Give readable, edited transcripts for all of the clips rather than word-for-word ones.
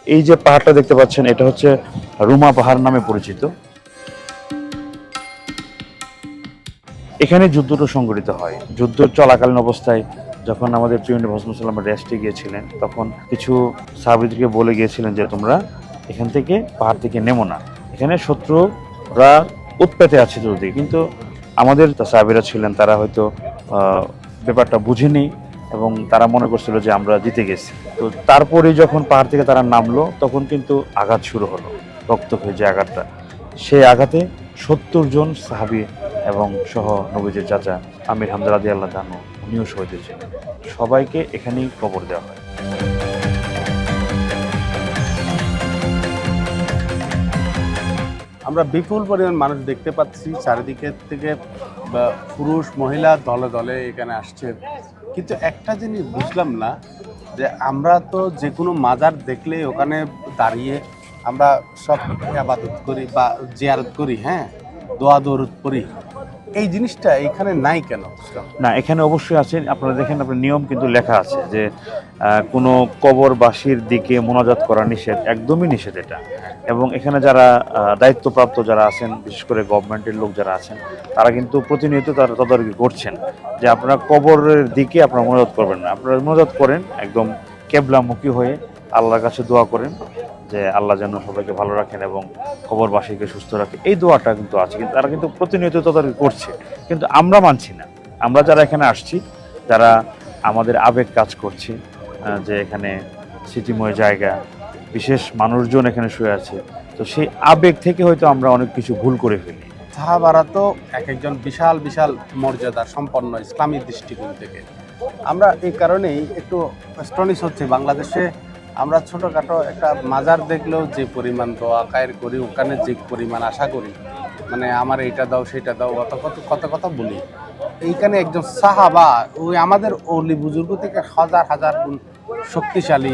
এই যে পাহাড়টা দেখতে পাচ্ছেন এটা হচ্ছে রুমা পাহাড় নামে পরিচিত। এখানে যুদ্ধটা সংঘটিত হয়। যুদ্ধ চলাকালীন অবস্থায় যখন আমাদের প্রিয় নবী মুহাম্মদ সাল্লাল্লাহু আলাইহি ওয়াসাল্লাম রেস্টে গিয়েছিলেন, তখন কিছু সাহাবীদেরকে বলে গিয়েছিলেন যে তোমরা এখান থেকে পাহাড় থেকে নেমো না, এখানে শত্রুরা উৎপেতে আছে চতুর্দিকে। কিন্তু আমাদের সাহাবীরা ছিলেন, তারা হয়তো ব্যাপারটা বুঝেনি এবং তারা মনে করছিল যে আমরা জিতে গেছি। তো তারপরে যখন পাহাড় থেকে তারা নামলো তখন কিন্তু আঘাত শুরু হলো, রক্তক্ষয়ী যে আঘাতটা, সেই আঘাতে ৭০ জন সাহাবী এবং সহ নবীজির চাচা আমির হামজা রাদিয়াল্লাহু আনহু উনিও শহীদ হয়েছিলেন। সবাইকে এখানেই কবর দেওয়া হয়। আমরা বিপুল পরিমাণ মানুষ দেখতে পাচ্ছি চারিদিকে থেকে, পুরুষ মহিলা দলে দলে এখানে আসছে। কিন্তু একটা জিনিস বুঝলাম না, যে আমরা তো যে কোনো মাজার দেখলে ওখানে দাঁড়িয়ে আমরা সব ইবাদত করি বা জিয়ারত করি, হ্যাঁ, দোয়া দরুদ করি, এই জিনিসটা এখানে নাই কেন? না, এখানে অবশ্যই আছে। আপনারা দেখেন, আপনার নিয়ম কিন্তু লেখা আছে যে কোনো কবরবাসীর দিকে মোনাজাত করা নিষেধ, একদমই নিষেধ এটা। এবং এখানে যারা দায়িত্বপ্রাপ্ত যারা আছেন, বিশেষ করে গভর্নমেন্টের লোক যারা আছেন, তারা কিন্তু প্রতিনিয়ত তারা তদারকি করছেন যে আপনারা কবরের দিকে আপনারা মোনাজাত করবেন না। আপনারা মোনাজাত করেন একদম কেবলামুখী হয়ে, আল্লাহর কাছে দোয়া করেন যে আল্লাহ যেন সবাইকে ভালো রাখেন এবং কবরবাসীকে সুস্থ রাখে। এই দোয়াটা কিন্তু আছে, কিন্তু তারা কিন্তু প্রতিনিয়ত তদারকি করছে, কিন্তু আমরা মানছি না। আমরা যারা এখানে আসছি, যারা আমাদের আবেগ কাজ করছে যে এখানে স্মৃতিময় জায়গা, বিশেষ মানুষজন এখানে শুয়ে আছে, তো সেই আবেগ থেকে হয়তো আমরা অনেক কিছু ভুল করে ফেলি। সাহাবারা তো এক একজন বিশাল বিশাল মর্যাদা সম্পন্ন ইসলামী দৃষ্টিকোণ থেকে। আমরা এই কারণেই একটু স্টনিশ হচ্ছে, বাংলাদেশে আমরা ছোটোখাটো একটা মাজার দেখলেও যে পরিমাণ দোয়া কায়ের করি, ওখানে যে পরিমাণ আশা করি, মানে আমার এইটা দাও সেটা দাও, কত কথা বলি। এইখানে একজন সাহাবা, ওই আমাদের ওলি বুজুর্গ থেকে হাজার হাজার গুণ শক্তিশালী,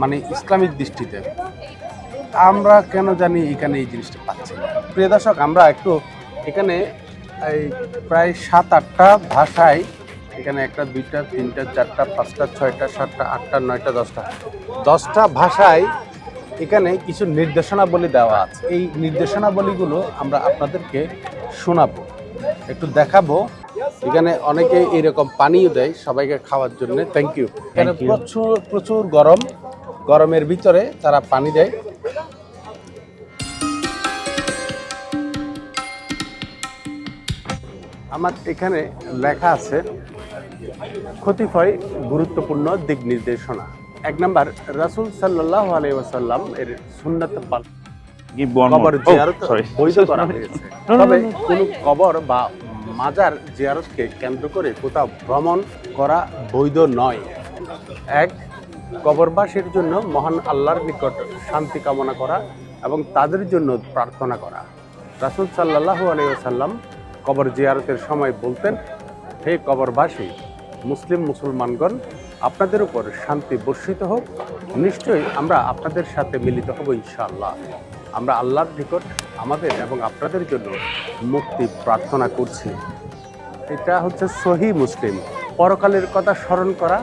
মানে ইসলামিক দৃষ্টিতে। আমরা কেন জানি এখানে এই জিনিসটা পাচ্ছি না। প্রিয় দর্শক, আমরা একটু এখানে এই প্রায় ৭-৮টা ভাষায়, এখানে 1টা 2টা 3টা 4টা 5টা 6টা 7টা 8টা 9টা 10টা ভাষায় এখানে কিছু নির্দেশনাবলী দেওয়া আছে। এই নির্দেশনাবলীগুলো আমরা আপনাদেরকে শোনাবো, একটু দেখাবো। এখানে অনেকে এইরকম পানিও দেয় সবাইকে খাওয়ার জন্য। Thank you. এখানে প্রচুর গরমের ভিতরে তারা পানি দেয়। আমার এখানে লেখা আছে কতিপয় গুরুত্বপূর্ণ দিক নির্দেশনা। 1 নাম্বার, রাসূল সাল্লাল্লাহু আলাইহি ওয়াসাল্লাম এর সুন্নাত কবর জিয়ারত বৈধ করা হয়েছে। তবে কোনো কবর বা মাজার জিয়ারতকে কেন্দ্র করে কোথাও ভ্রমণ করা বৈধ নয়। 1, কবরবাসীর জন্য মহান আল্লাহর নিকট শান্তি কামনা করা এবং তাদের জন্য প্রার্থনা করা। রাসূল সাল্লাল্লাহু আলাইহি ওয়াসাল্লাম কবর জিয়ারতের সময় বলতেন, হে কবরবাসী, মুসলমানগণ, আপনাদের উপর শান্তি বর্ষিত হোক। নিশ্চয়ই আমরা আপনাদের সাথে মিলিত হব ইনশাআল্লাহ। আমরা আল্লাহর নিকট আমাদের এবং আপনাদের জন্য মুক্তি প্রার্থনা করছি। এটা হচ্ছে সহিহ মুসলিম। পরকালের কথা স্মরণ করা।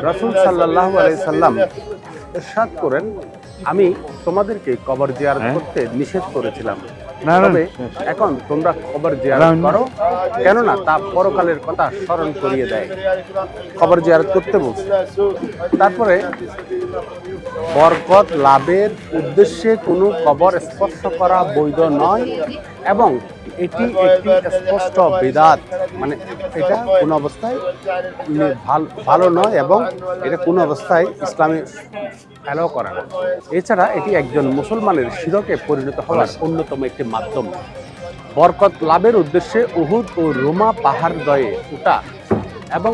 রাসূল সাল্লাল্লাহু আলাইহি সাল্লাম ইরশাদ করেন, আমি তোমাদেরকে কবর জিয়ারত করতে নিষেধ করেছিলাম, তবে এখন তোমরা কবর জিয়ারত করো, কেননা তা পরকালের কথা স্মরণ করিয়ে দেয়। কবর জিয়ারত করতে বলছে। তারপরে, বরকত লাভের উদ্দেশ্যে কোনো কবর স্পর্শ করা বৈধ নয় এবং এটি একটি স্পষ্ট বিদআত, মানে এটা কোনো অবস্থায় ভালো নয় এবং এটা কোনো অবস্থায় ইসলামে অ্যালাউ করে না। এছাড়া এটি একজন মুসলমানের শিরকে পরিণত হওয়ার অন্যতম একটি মাধ্যম। বরকত লাভের উদ্দেশ্যে উহুদ ও রুমা পাহাড় দয়ে ওঠা এবং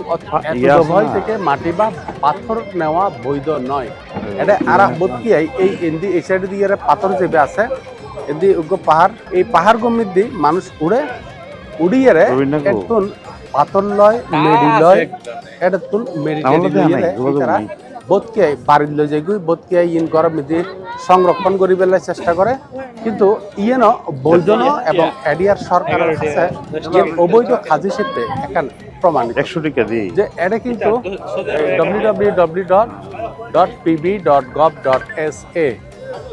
ভয় থেকে মাটি বা পাথর নেওয়া বৈধ নয়। এটা আর বদকিয়াই এই এন্দি এই সাইডে দিয়ে পাথর যেবে আছে, এদি উগ্র পাহাড়, এই পাহাড় গমির দি মানুষ উড়িয়ে একটুন পাথর লয়, মেডি লয়, এটা তুল বোধকিয়াই বাড়ির লই যাই বোধকিয়াই ইন গরম দিয়ে সংরক্ষণ করি বেলার চেষ্টা করে, কিন্তু ইয়েন বৈধ এবং এডিয়ার সরকারের কাছে অবৈধ খাজি হিসেবে এখন প্রমাণিত 100 টাকা দিই যে এটা কিন্তু www www.pb.gov.sa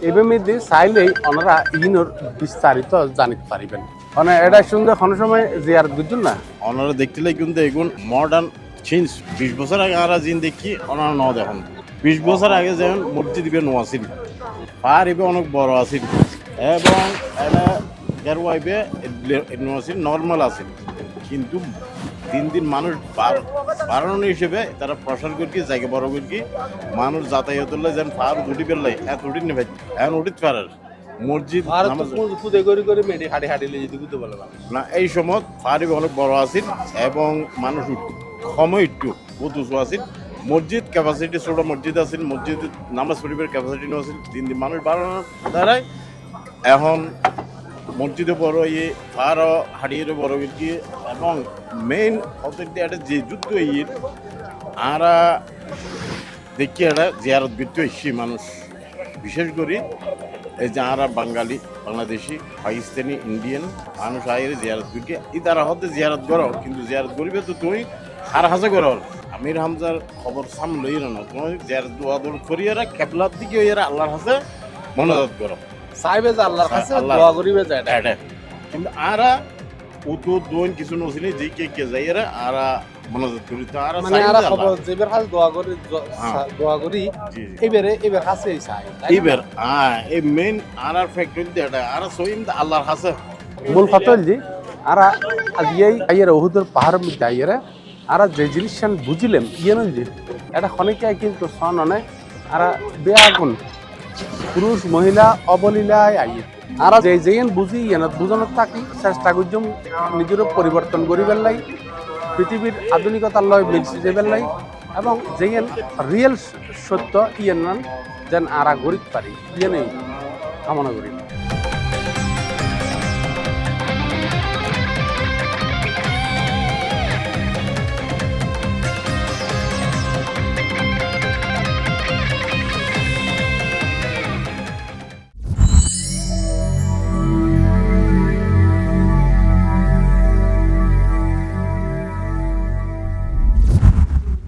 এবার মধ্যে চাইলেই ওনারা ইনোর বিস্তারিত জানিতে পারিবেন। মানে এটা শুনতে কোনো সময় জিয়ারত বুঝুন না ওনারা দেখতে কিন্তু এখন মডার্ন চেঞ্জ। 20 বছর আগে আমরা জিন দেখি ওনারা ন দেখুন 20 বছর আগে যেমন মসজিদ ইবে নোয়াছিল পার ইবে অনেক বড় আছিল এবং এটা গেরওয়াইবে নোয়াছিল নর্মাল আছিল, কিন্তু দিন দিন মানুষ বাড়ানো হিসেবে তারা প্রসার করি জায়গা বড় করি মানুষ যাতায়াত যেন পার উঠি পেলাই এত উঠি নেবে এখন উঠিত পারার মসজিদ না এই সময় পারি অনেক বড় আছিল এবং মানুষ সময় একটু বহুত উঁচু আছিল। মসজিদ ক্যাপাসিটি ছোট মসজিদ আছিল, মসজিদ নামাজ পড়িবার ক্যাপাসিটি আছিল, দিন দিন মানুষ বাড়ানোর দ্বারাই এখন মসজিদে বড় ইয়ে পারও হাড়িয়ে বড় কি এবং মেইন একটা যে যুদ্ধ ইয়ে আরা দেখি একটা জিয়ারত বৃত্তি এসছি মানুষ বিশেষ করে এই যে আরা বাঙালি বাংলাদেশি পাকিস্তানি ইন্ডিয়ান মানুষ আয়ের জিয়ারত করি ই তারা হতে জিয়ারত করো, কিন্তু জিয়ারত করিবে তো তুই হার হাজা করো। আমির হামজার খবর সাম লই না তোমার জিয়ারত দোয়া দোয়া করি এরা কেবলার দিকে এরা আল্লাহর হাতে মনোজাত করো চাইবে যে আল্লাহর কাছে দোয়া করিবে যায় এটা, কিন্তু আরা ও তো দোন কিছু নছিনি যে কে যাই এরা আরা মনোজাত করি তো আরা মানে আরা খবর যেবার কাছে দোয়া করি এবার কাছে চাই এবার এই মেইন আরার ফ্যাক্টরি এটা আরা সইম আল্লাহর হাতে মূল ফতল জি আরা আজিয়াই আইয়ের ওহুদের পাহাড়ের মধ্যে আইয়েরা আরা যে জিনিস বুঝিলেন ইয়ে নয় যে এটা খনিকায় কিন্তু সন অনেক আরা বেআগুন পুরুষ মহিলা অবলীলায় আইয়ে আরা যে যেন বুঝি ইয়েন বুঝানোর থাকি চেষ্টা করছম নিজের পরিবর্তন করিবার লাই পৃথিবীর আধুনিকতার লয় মিলছি যাবার লাই এবং যেন রিয়েল সত্য ইয়েন যেন আরা গরিব পারি ইয়ে নেই কামনা করি।